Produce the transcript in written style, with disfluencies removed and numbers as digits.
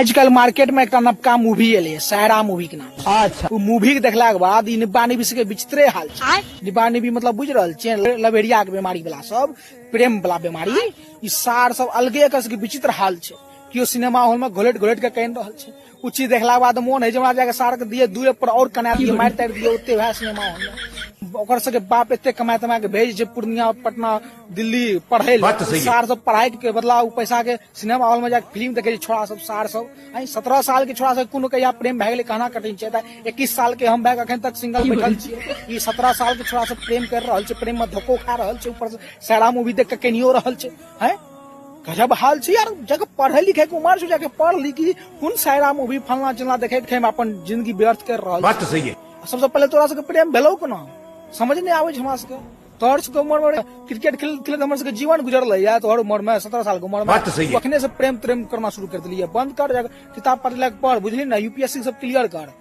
आजकल मार्केट में एक नवका मूवी एले सायरा मूवी के नाम। अच्छा वो मूवी के देखला के बाद निब्बा निबी के विचित्रे हाल छै। निब्बा निबी मतलब बुझ रहल छियै, लवेरिया के बीमारी वाला सब, प्रेम वाला बीमारी, ई सार सब अलगे एक के विचित्र हाल छै। कियो सिनेमा हॉल में घोलेट घोलेट के कह रहल छै। उ चीज देखला के बाद मोन है हमरा जाके सार के दिए दूर पर और कना दिए मार तार दिए ओते वह सिनेमा हॉल में। ओकर सबके बाप एते कमा तमा के भेज छै पूर्णिया पटना दिल्ली पढ़े ले। सार सब पढ़ाई के बदला उ पैसा के सिनेमा हॉल में जाके फिल्म देखे छोड़ा सब सार सब। 17 साल के छोड़ा सब कोनो कहिया प्रेम भए गेलै कहना कठिन छै। 21 साल के हम बैग अखन तक सिंगल बैठल छियै। ई 17 साल के छोड़ा सब प्रेम कर रहल छै, प्रेम में धक्को खा रहल छै, ऊपर से सारा मूवी देख के केनियो रहल छै। हैं गजब हाल छै यार। जगह पढ़े लिखे के उम्र से जाके पढ़ लिखी कौन सायरा मूवी फलना चिलना देखे के अपन जिंदगी व्यर्थ कर रहल। बात तो सही है। सबसे पहले तोरा सबके प्रेम भेलौ केना समझ नहीं आवे हमरा सबके। तोहर सबके उम्र में क्रिकेट खेलते हमर सबके जीवन गुजरल है। तोहर उम्र में 17 साल के उम्र में अखने से प्रेम करना शुरू कर दिलिए। बंद कर, किताब पढ़ पढ़ बुझली ना, यूपीएससी सब क्लियर कर।